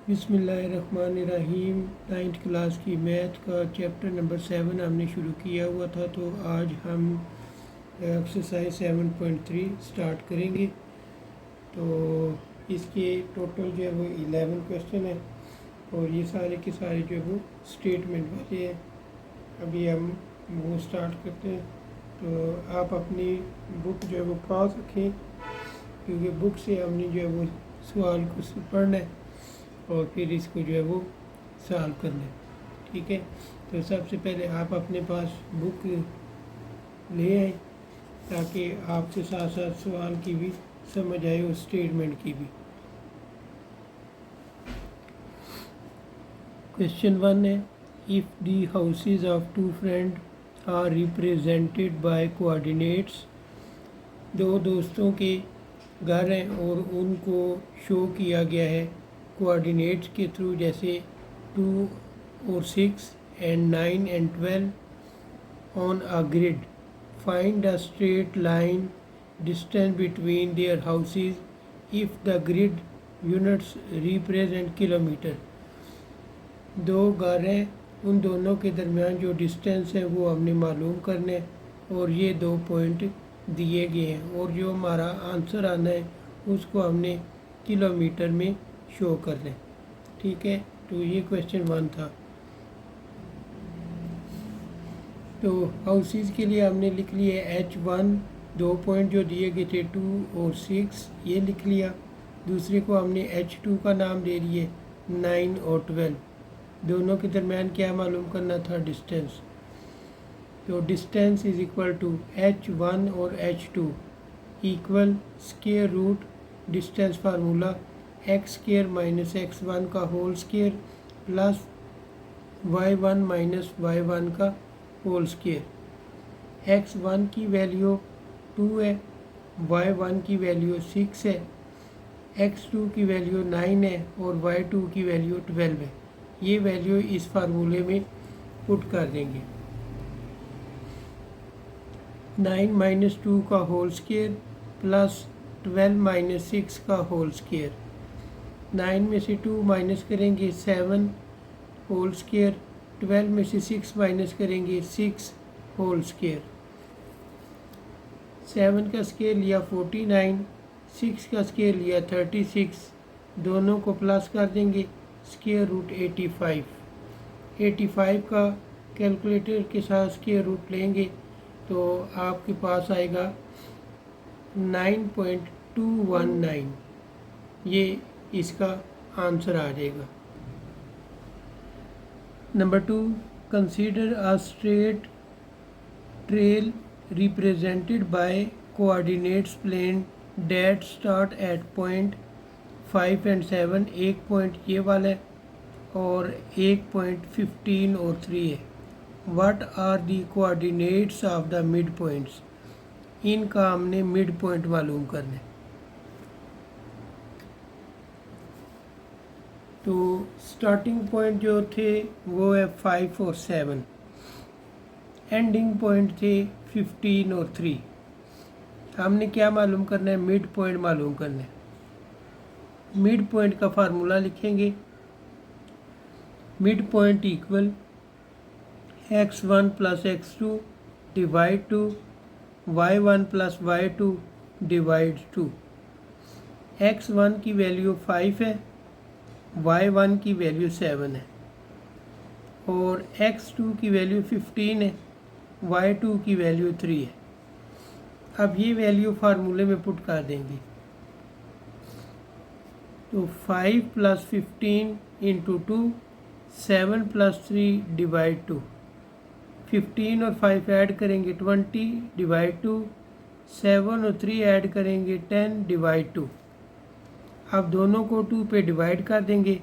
बिस्मिल्लाहिर्रहमानिर्रहीम। 9th class की math का चैप्टर नंबर 7 हमने शुरू किया हुआ था, तो आज हम एक्सरसाइज 7.3 स्टार्ट करेंगे। तो इसके टोटल जो है वो 11 क्वेश्चन है और ये सारे के सारे जो है वो स्टेटमेंट वाले हैं। अभी हम वो स्टार्ट करते हैं। तो आप अपनी बुक जो है वो पास रखें, क्योंकि बुक से हमने जो है वो सवाल को पढ़ना है और फिर इसको जो है वो सॉल्व करना है। ठीक है, तो सबसे पहले आप अपने पास बुक ले आए ताकि आपके साथ साथ सवाल की भी समझ आए और स्टेटमेंट की भी। क्वेश्चन 1 है, if the houses of two friend are represented by coordinates. दो दोस्तों के घर हैं और उनको शो किया गया है कोऑर्डिनेट्स के थ्रू, जैसे 2 और 6 and 9 and 12 on a grid. Find a straight line distance between their houses if the grid units represent kilometre. दो घर हैं, उन दोनों के दरमियान जो डिस्टेंस है वो हमने मालूम करना है और ये 2 पॉइंट दिए गए हैं और जो हमारा आंसर आना है उसको हमने किलोमीटर में शो करना है। ठीक है, तो ये क्वेश्चन 1 था। तो हाउसेस के लिए हमने लिख लिया H1, 2 पॉइंट जो दिए गए थे 2 और 6, ये लिख लिया। दूसरे को हमने H2 का नाम दे दिए 9 और 12। दोनों के दरमियान क्या मालूम करना था, डिस्टेंस। तो distance is equal to H1 और H2 equal square root distance formula x square minus x1 का whole square plus y1 minus y1 का होल स्क्वायर। x1 की वैल्यू 2 है, y1 की वैल्यू 6 है, x2 की वैल्यू 9 है और y2 की वैल्यू 12 है। ये वैल्यू इस फार्मूले में पुट कर देंगे। 9 माइनस 2 का होल स्क्वायर प्लस 12 माइनस 6 का होल स्क्वायर। 9 में से 2 माइनस करेंगे 7 होल स्क्वायर, 12 में से 6 माइनस करेंगे 6 होल स्क्वायर। 7 का स्क्वायर लिया 49, 6 का स्क्वायर लिया 36, दोनों को प्लस कर देंगे, स्क्वायर रूट 85। 85 का कैलकुलेटर के साथ स्क्वायर रूट लेंगे तो आपके पास आएगा 9.219। ये इसका आंसर आ जाएगा। Number 2, consider a straight trail represented by coordinates plane that start at point 5 and 7। एक पॉइंट ये वाला है और एक पॉइंट 15 और 3 है। What are the coordinates of the mid points. इनका हमने मिड पॉइंट मालूम करना है। तो स्टार्टिंग पॉइंट जो थे वो है 5 और 7, एंडिंग पॉइंट थे 15 और 3। हमने क्या मालूम करना है, मिड पॉइंट मालूम करना है। मिड पॉइंट का फार्मूला लिखेंगे, mid point equal x1 plus x2 divide two y1 plus y2 divide two. x1 की वैल्यू 5 है, y1 की वैल्यू 7 है और x2 की वैल्यू 15 है, y2 की वैल्यू 3 है। अब ये वैल्यू फार्मूले में पुट कर देंगे। तो 5 प्लस 15 इंटू 2, 7 प्लस 3 डिवाइड 2। 15 और 5 ऐड करेंगे 20 डिवाइड 2, 7 और 3 ऐड करेंगे 10 डिवाइड 2। अब दोनों को 2 पे डिवाइड कर देंगे।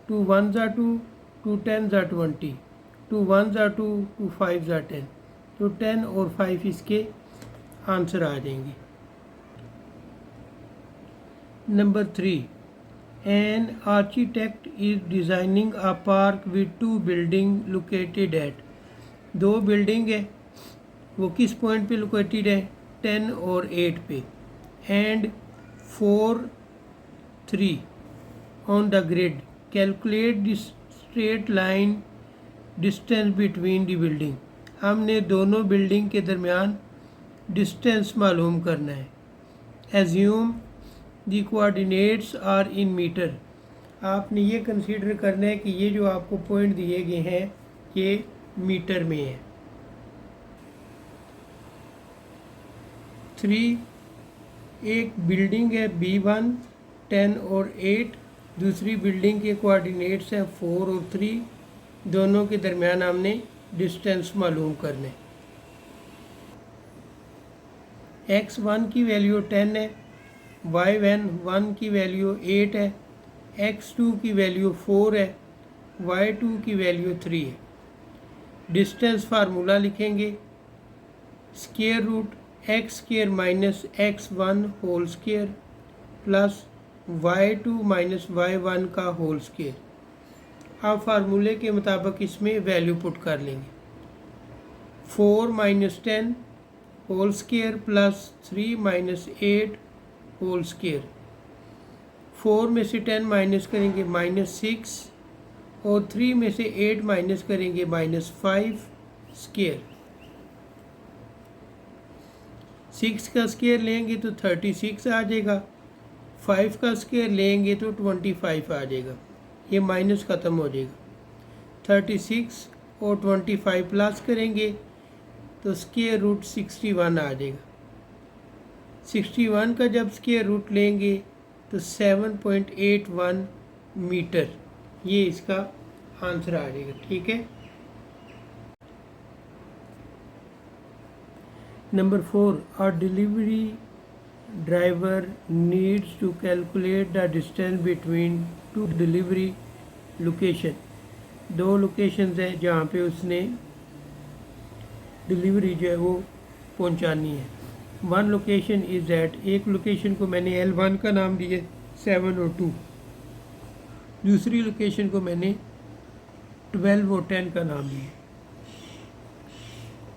2 1 ज़ा 2, 2 10 ज़ा 20, 2 1 ज़ा 2, 2 5 ज़ा 10। तो 10 और 5 इसके आंसर आ जाएंगे। Number 3, an architect is designing a park with 2 building located at. 2 building है, वो किस पॉइंट पे लोकेटेड है, 10 और 8 पे, and 4 3 on the grid. Calculate the straight line distance between the building. हमने दोनों बिल्डिंग के दरमियान डिस्टेंस मालूम करना है. Assume the coordinates are in meter. आपने ये कंसीडर करना है कि ये जो आपको पॉइंट दिए गए हैं ये मीटर में है. 3. एक बिल्डिंग है B1 10 और 8. दूसरी बिल्डिंग के कोऑर्डिनेट्स हैं 4 और 3. दोनों के दरमियान हमने डिस्टेंस मालूम करने. x1 की वैल्यू 10 है, y1 की वैल्यू 8 है, x2 की वैल्यू 4 है, y2 की वैल्यू 3 है. डिस्टेंस फार्मूला लिखेंगे. Square root X square minus x1 whole square plus y2 minus y1 का होल स्क्वायर. आप फार्मूले के मुताबिक इसमें वैल्यू पुट कर लेंगे. 4 minus 10 whole square plus 3 minus 8 whole square. 4 में से 10 माइनस करेंगे -6 और 3 में से 8 माइनस करेंगे -5 स्क्वायर. 6 का स्क्वायर लेंगे तो 36 आ जाएगा. 5 का स्क्वायर लेंगे तो 25 आ जाएगा. ये माइनस ख़त्म हो जाएगा. 36 और 25 प्लस करेंगे तो स्क्वायर रूट 61 आ जाएगा. 61 का जब स्क्वायर रूट लेंगे तो 7.81 मीटर. ये इसका आंसर आ जाएगा. ठीक है. Number 4. A delivery driver needs to calculate the distance between two delivery location. 2 locations हैं जहाँ पे उसने डिलीवरी जो है वो पहुँचानी है. 1 लोकेशन इज़ दैट. एक लोकेशन को मैंने L1 का नाम दिया 7 और 2. दूसरी लोकेशन को मैंने 12 और 10 का नाम दिया.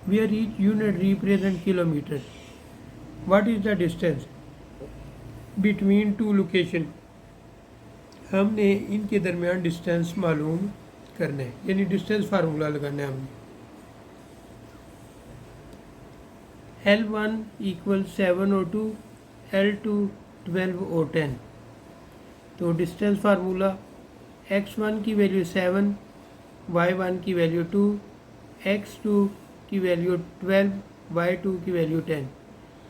Where each unit represent kilometer. What is the distance between two location? हमने इनके दरमियान डिस्टेंस मालूम करना है, यानी डिस्टेंस फार्मूला लगाना है हमने. L1 इक्वल 7 और 2, L2 12 और 10. तो डिस्टेंस फार्मूला x1 की वैल्यू 7, y1 की वैल्यू 2, x2 की वैल्यू 12, y2 की value 10.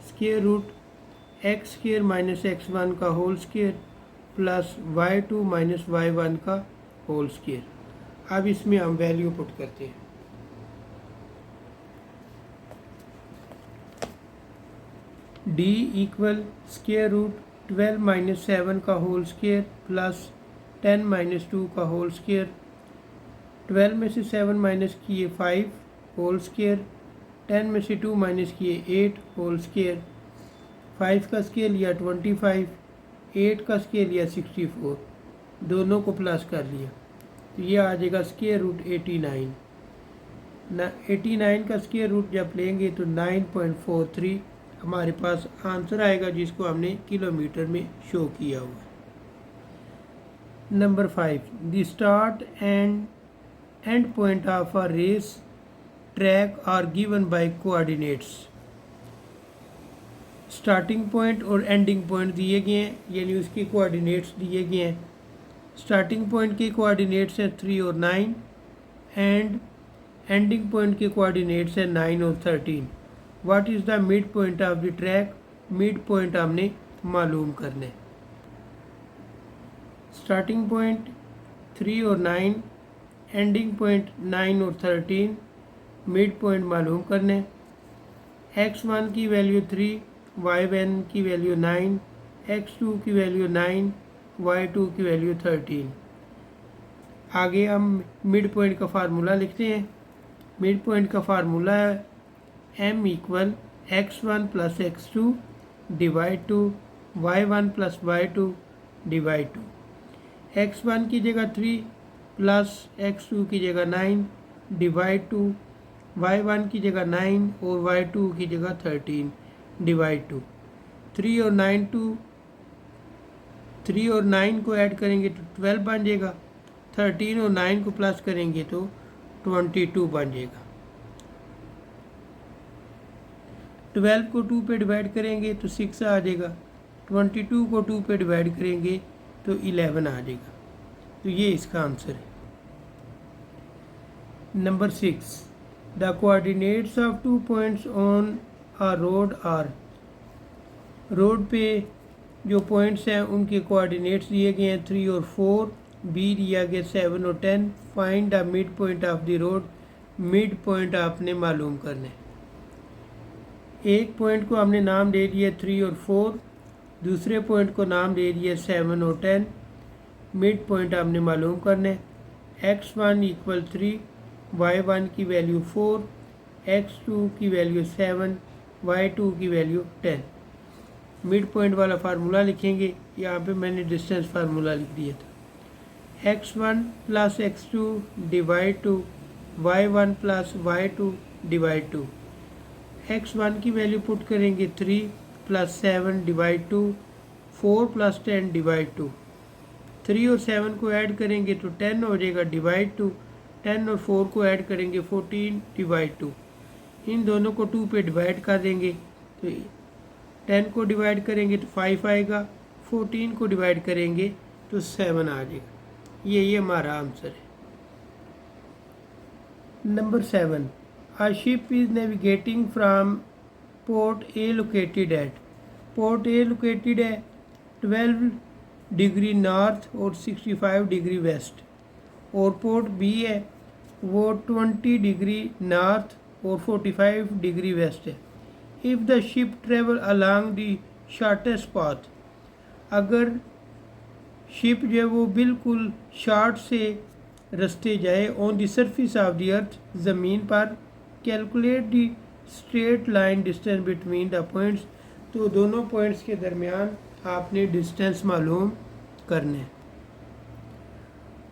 Square root X square minus x1 का whole square plus y2 minus y1 का होल स्क्वायर. अब इसमें हम वैल्यू पुट करते हैं. d equal square root 12 minus 7 का होल स्क्वायर प्लस 10 माइनस 2 का होल स्क्वायर. 12 में से 7 माइनस किए 5 होल स्क्वायर. 10 में से 2 माइनस किए 8 होल स्क्वायर. 5 का स्क्वायर लिया 25, 8 का स्क्वायर लिया 64. दोनों को प्लस कर लिया तो ये आ जाएगा स्क्वायर रूट 89. 89 का स्क्वायर रूट जब लेंगे तो 9.43 हमारे पास आंसर आएगा, जिसको हमने किलोमीटर में शो किया हुआ है. Number 5. The start and end point of a race track are given by coordinates. Starting point और एंडिंग पॉइंट दिए गए हैं, यानी उसके कोऑर्डिनेट्स दिए गए हैं. स्टार्टिंग पॉइंट के कोऑर्डिनेट्स हैं 3 और 9 एंड एंडिंग पॉइंट के कोऑर्डिनेट्स हैं 9 और 13. What is the mid point of the track. Mid point हमने मालूम करना है. स्टार्टिंग पॉइंट 3 और 9, एंडिंग पॉइंट 9 और 13, मिड पॉइंट मालूम करने. x1 की वैल्यू 3, y1 की वैल्यू 9, x2 की वैल्यू 9, y2 की वैल्यू 13. आगे हम मिड पॉइंट का फार्मूला लिखते हैं. मिड पॉइंट का फार्मूला है m equal x1 plus x2 divide two y1 plus y2 divide two. x1 की जगह 3 प्लस x2 की जगह 9 डिवाइड टू y1 की जगह 9 और y2 की जगह 13 डिवाइड टू. 3 और 9 2 3 और 9 को ऐड करेंगे तो 12 बन जाएगा। 13 और 9 को प्लस करेंगे तो 22 बन जाएगा। 12 को 2 पे डिवाइड करेंगे तो 6 आ जाएगा। 22 को 2 पे डिवाइड करेंगे तो 11 आ जाएगा। तो ये इसका आंसर है। Number 6, the coordinates of 2 points on a road are. Road पे जो पॉइंट्स हैं उनके कोऑर्डिनेट्स दिए गए हैं 3 और 4, बी दिया गया 7 और 10। Find the mid point of the road. Mid point आपने मालूम करना है। एक पॉइंट को हमने नाम दे दिया 3 और 4, दूसरे पॉइंट को नाम दे दिया 7 और 10। मिड पॉइंट आपने मालूम करना है। x1 इक्वल 3, y1 की वैल्यू 4, x2 की वैल्यू 7, y2 की वैल्यू 10। मिड पॉइंट वाला फार्मूला लिखेंगे। यहाँ पे मैंने डिस्टेंस फार्मूला लिख दिया था। x1 plus x2 divide 2, y1 plus y2 divide 2। x1 की वैल्यू पुट करेंगे 3 प्लस 7 डिवाइड 2, 4 प्लस 10 डिवाइड 2। 3 और 7 को ऐड करेंगे तो 10 हो जाएगा डिवाइड 2। 10 और 4 को ऐड करेंगे 14 डिवाइड 2। इन दोनों को 2 पे डिवाइड कर देंगे तो 10 को डिवाइड करेंगे तो 5 आएगा। 14 को डिवाइड करेंगे तो 7 आ जाएगा। ये हमारा आंसर है। Number 7, a ship is navigating from port A located at. Port A located है 12 डिग्री नॉर्थ और 65 डिग्री वेस्ट, और पोर्ट बी है वो 20 डिग्री नॉर्थ और 45 डिग्री वेस्ट है। If the ship travel along the shortest path. अगर ship जो है वो बिल्कुल शॉर्ट से रास्ते जाए on the surface of the earth, ज़मीन पर, calculate the straight line distance between the points. तो दोनों पॉइंट्स के दरमियान आपने डिस्टेंस मालूम करने।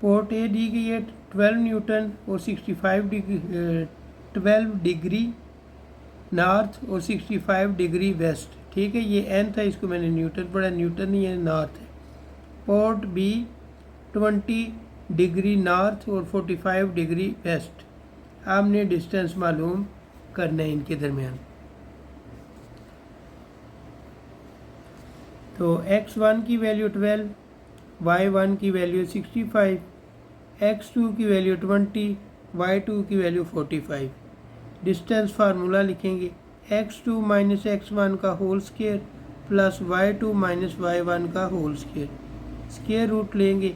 पोर्ट ए दी गई है 12 न्यूटन और 65 डिग्री 12 डिग्री नॉर्थ और 65 डिग्री वेस्ट। ठीक है, ये एन था, इसको मैंने न्यूटन पढ़ा, न्यूटन नहीं है, नॉर्थ है। पोर्ट बी 20 डिग्री नॉर्थ और 45 डिग्री वेस्ट। आपने डिस्टेंस मालूम करना है इनके दरमियान। तो x1 की वैल्यू 12, y1 की वैल्यू 65, x2 की वैल्यू 20, y2 की वैल्यू 45। डिस्टेंस फार्मूला लिखेंगे। x2 माइनस x1 का whole square plus y2 minus y1 का होल स्क्वायर। स्क्वायर रूट लेंगे।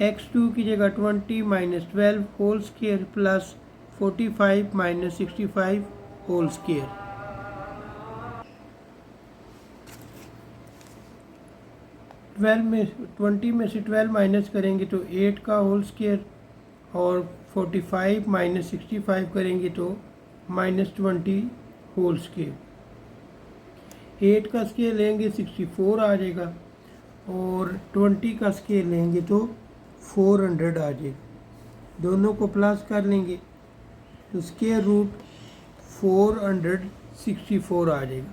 x2 की जगह 20 minus 12 whole square plus 45 minus 65 whole square. 20 में से 12 माइनस करेंगे तो 8 का होल स्क्वायर, और 45 माइनस 65 करेंगे तो -20 होल स्क्वायर। 8 का स्क्वायर लेंगे 64 आ जाएगा, और 20 का स्क्वायर लेंगे तो 400 आ जाएगा। दोनों को प्लस कर लेंगे तो स्क्वायर रूट 464 आ जाएगा।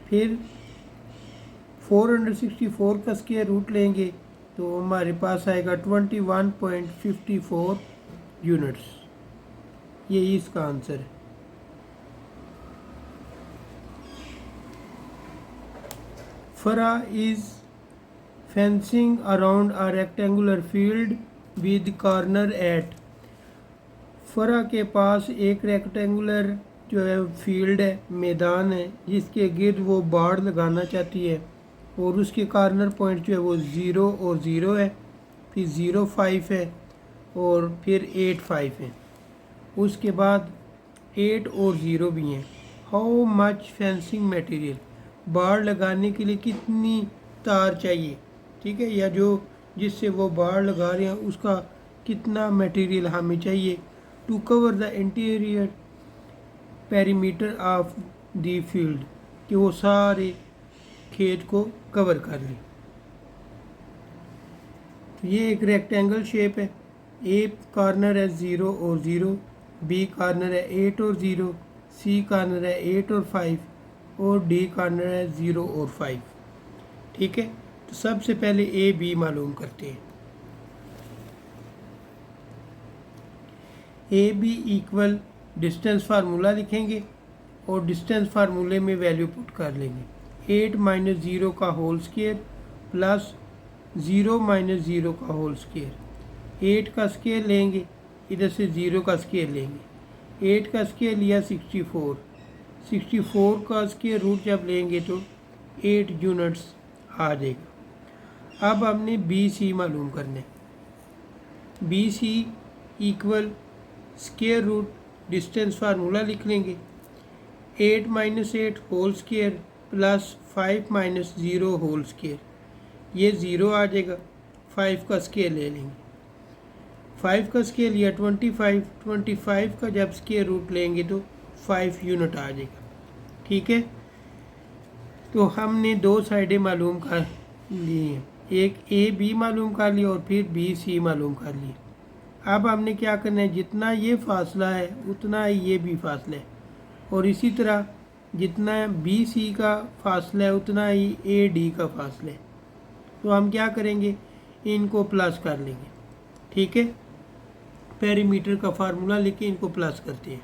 फिर 464 का स्क्वायर रूट लेंगे तो हमारे पास आएगा 21.54 यूनिट्स। यही इसका आंसर है। Farah is fencing around a rectangular field with corner at. Farah के पास एक रेक्टेंगुलर जो है फील्ड है, मैदान है, जिसके गिर्द वो बाड़ लगाना चाहती है, और उसके कॉर्नर पॉइंट जो है वो 0 और 0 है, फिर 0 5 है, और फिर 8 5 है। उसके बाद 8 और 0 भी हैं। हाउ मच फेंसिंग मटेरियल, बाड़ लगाने के लिए कितनी तार चाहिए, ठीक है, या जो जिससे वो बाड़ लगा रहे हैं उसका कितना मटेरियल हमें चाहिए to cover the interior perimeter of the field, कि वो सारे खेत को कवर कर लें। तो ये एक रेक्टेंगल शेप है। ए कॉर्नर है 0 और 0, बी कॉर्नर है 8 और 0, सी कॉर्नर है 8 और 5, और डी कॉर्नर है 0 और 5। ठीक है, तो तो सबसे पहले ए बी मालूम करते हैं। A B equal distance formula लिखेंगे और डिस्टेंस फार्मूले में वैल्यू पुट कर लेंगे। 8 माइनस 0 का होल स्क्वायर प्लस 0 माइनस 0 का होल स्क्वायर। 8 का स्क्वायर लेंगे, इधर से 0 का स्क्वायर लेंगे। 8 का स्क्वायर लिया 64, 64 का स्क्वायर रूट जब लेंगे तो 8 यूनिट्स आ जाएगा। अब हमने बी सी मालूम करने। B C equal square root distance formula लिख लेंगे। 8 minus 8 whole square plus 5 minus 0 whole square, ये 0 आ जाएगा। 5 का स्क्वायर ले लेंगे। 5 का स्क्वायर लिया 25, 25 का जब स्क्वायर रूट लेंगे तो 5 यूनिट आ जाएगा। ठीक है, तो हमने दो साइडें मालूम कर ली हैं, एक ए बी मालूम कर लिया और फिर बी सी मालूम कर लिया। अब हमने क्या करना है, जितना ये फासला है उतना ही ये भी फासला है, और इसी तरह जितना बी सी का फासला है उतना ही ए डी का फासला है। तो हम क्या करेंगे, इनको प्लस कर लेंगे। ठीक है, पेरीमीटर का फार्मूला लेके इनको प्लस करते हैं।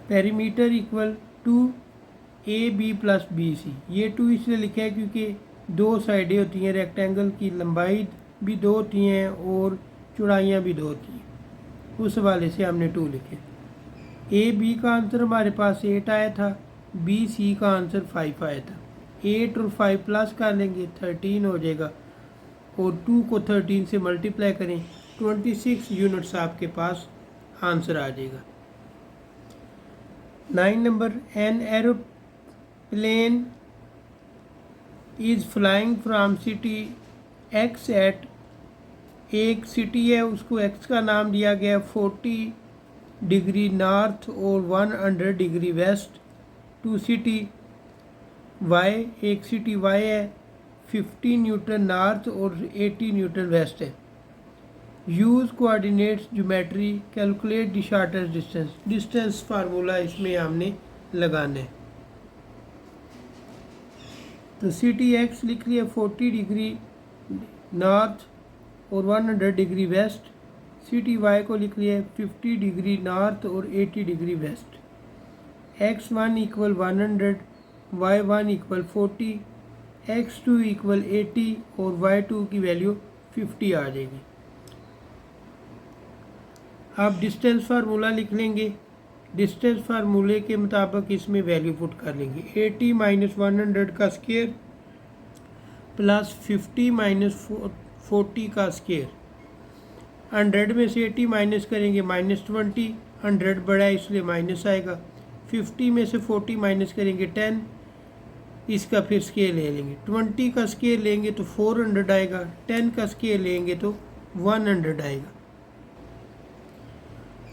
Perimeter equal to A B plus B C. ये 2 इसलिए लिखा है क्योंकि दो साइडें होती हैं, रेक्टेंगल की लंबाई भी 2 होती हैं और चौड़ाइयाँ भी 2 होती हैं, उस हवाले से हमने 2 लिखे। ए बी का आंसर हमारे पास 8 आया था, बी सी का आंसर 5 आया था। 8 और 5 प्लस कर लेंगे 13 हो जाएगा, और 2 को 13 से मल्टीप्लाई करें 26 यूनिट्स आपके पास आंसर आ जाएगा। 9 number, an aeroplane is flying from city X at, एक सिटी है उसको एक्स का नाम दिया गया 40 डिग्री नॉर्थ और 100 degree west, to city Y, एक सिटी वाई है 50 न्यूटन नॉर्थ और 80 न्यूटन वेस्ट है। Use coordinates geometry calculate the shortest distance. Distance formula इसमें हमने लगाना है। तो सिटी एक्स लिख लिया 40 डिग्री नॉर्थ और 100 डिग्री वेस्ट। सिटी वाई को लिख लिया 50 डिग्री नॉर्थ और 80 degree west. x1 equal 100, y1 equal 40, x2 equal 80 और y2 की वैल्यू 50 आ जाएगी। अब डिस्टेंस फार्मूला लिख लेंगे। डिस्टेंस फार्मूले के मुताबिक इसमें वैल्यू पुट कर लेंगे। 80 माइनस 100 का स्क्वायर प्लस 50 माइनस 40 का स्क्वायर। 100 में से 80 माइनस करेंगे -20, 100 बड़ा है इसलिए माइनस आएगा। 50 में से 40 माइनस करेंगे 10, इसका फिर स्केल ले लेंगे। 20 का स्केल लेंगे तो 400 आएगा, 10 का स्केल लेंगे तो 100 आएगा।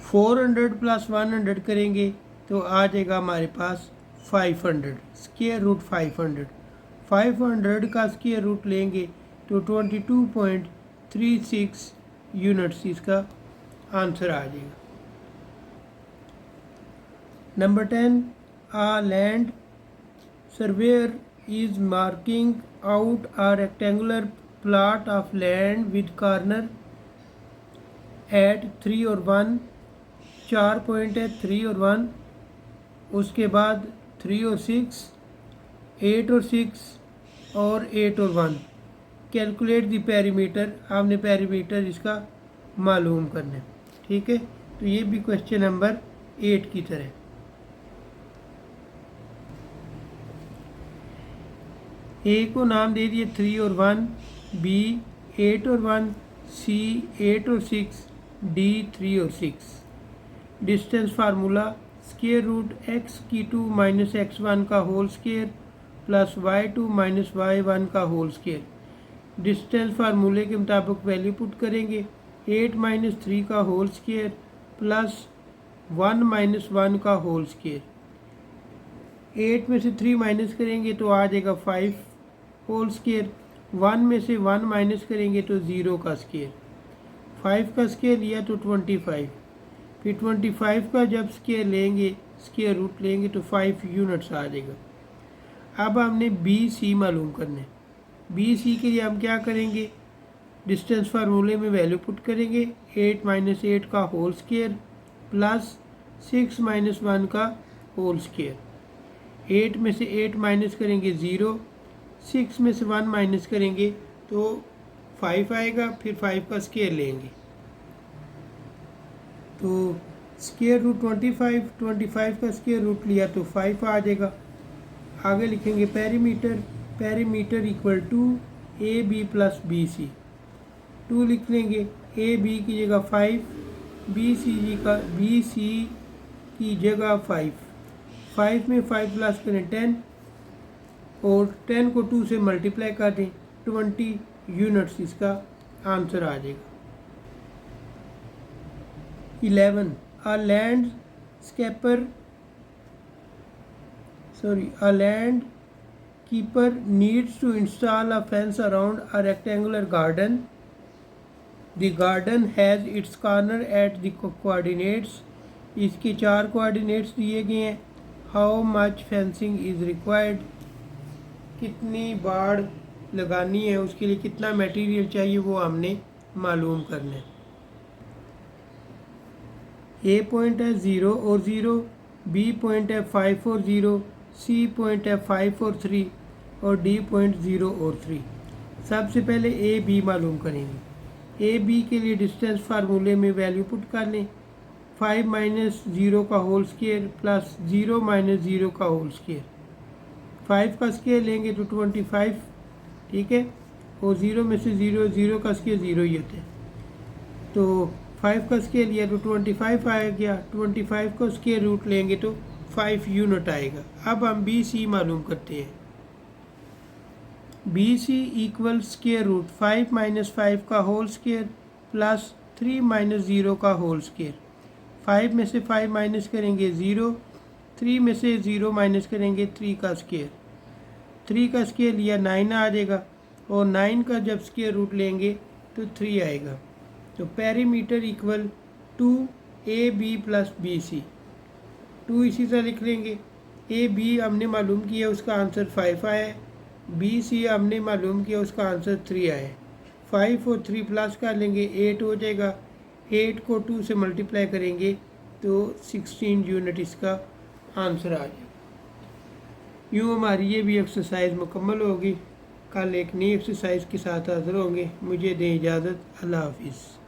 400 प्लस 100 करेंगे तो आ जाएगा हमारे पास 500, स्क्वायर रूट 500। 500 का स्क्वायर रूट लेंगे तो 22.36 यूनिट्स इसका आंसर आ जाएगा। Number 10, a land surveyor is marking out a rectangular plot of land with corner at 3 और 1। 4 पॉइंट है 3 और 1, उसके बाद 3 और 6, 8 और 6 और 8 और 1। कैलकुलेट द पेरीमीटर, आपने पेरीमीटर इसका मालूम करना है। ठीक है, तो ये भी क्वेश्चन नंबर 8 की तरह। ए को नाम दे दिए 3 और 1, बी 8 और 1, सी 8 और 6, डी 3 और 6। Distance formula square root x2 minus x1 का whole square plus y2 minus y1 का होल स्क्वायर। डिस्टेंस फार्मूले के मुताबिक वैल्यू पुट करेंगे। 8 माइनस 3 का होल स्क्वायर प्लस 1 माइनस 1 का होल स्क्वायर। 8 में से 3 माइनस करेंगे तो आ जाएगा 5 होल स्क्वायर। 1 में से 1 माइनस करेंगे तो 0 का स्क्वायर। 5 का स्क्वायर लिया तो 25, फिर 25 का जब स्क्वायर लेंगे, रूट लेंगे तो 5 यूनिट्स आ जाएगा। अब हमने बी सी मालूम करना है। बी सी के लिए हम क्या करेंगे, डिस्टेंस फार्मूले में वैल्यू पुट करेंगे 8 - 8 का होल स्क्वायर प्लस 6 - 1 का होल स्क्वायर। 8 में से 8 माइनस करेंगे 0, 6 में से 1 माइनस करेंगे तो 5 आएगा, फिर 5 का स्क्वायर लेंगे तो स्क्वायर रूट 25 का स्क्वायर रूट लिया तो 5 आ जाएगा। आगे लिखेंगे perimeter equal to A B plus B C. 2 लिख लेंगे, ए बी की जगह 5, बी सी की जगह 5। 5 में 5 प्लस करें 10 और 10 को 2 से मल्टीप्लाई कर दें 20 यूनिट्स, इसका आंसर आ जाएगा। 11 A landkeeper needs to install a fence around a rectangular garden. The garden has its corner at the coordinates. इसके 4 कोऑर्डिनेट्स दिए गए हैं। How much fencing is required? कितनी बाड़ लगानी है, उसके लिए कितना मटेरियल चाहिए वो हमने मालूम करना है। ए पॉइंट है 0 और 0, बी पॉइंट है 5 और 0, सी पॉइंट है 5 और 3 और डी पॉइंट 0 और 3। सबसे पहले ए बी मालूम करेंगे। ए बी के लिए डिस्टेंस फार्मूले में वैल्यू पुट कर लें 5 - 0 का होल स्क्वायर प्लस 0 - 0 का होल स्क्वायर। 5 का स्क्वायर लेंगे तो 25, ठीक है, और 0 में से 0 का स्क्वायर 0 ही होता है तो 5 का स्क्वायर लिया तो 25 आ गया। 25 का स्क्वायर रूट लेंगे तो 5 यूनिट आएगा। अब हम बी सी मालूम करते हैं। B C equal square root 5 - 5 का होल स्क्वायर प्लस 3 - 0 का होल स्क्वायर। 5 में से 5 माइनस करेंगे 0, 3 में से 0 माइनस करेंगे 3 का स्क्वायर। 3 का स्क्वायर लिया 9 आ जाएगा और 9 का जब स्क्वायर रूट लेंगे तो 3 आएगा। तो perimeter equal to A B plus B C. 2 इसी तरह लिख लेंगे। ए बी हमने मालूम किया, उसका आंसर 5 आया है। बी सी हमने मालूम किया, उसका आंसर 3 आया है। 5 और 3 प्लस कर लेंगे 8 हो जाएगा। 8 को 2 से मल्टीप्लाई करेंगे तो 16 यूनिट इसका आंसर आ जाएगा। यूँ हमारी ये भी एक्सरसाइज मुकम्मल होगी। कल एक नई एक्सरसाइज के साथ हाज़िर होंगे। मुझे दें इजाज़त। अल्लाह हाफिज़।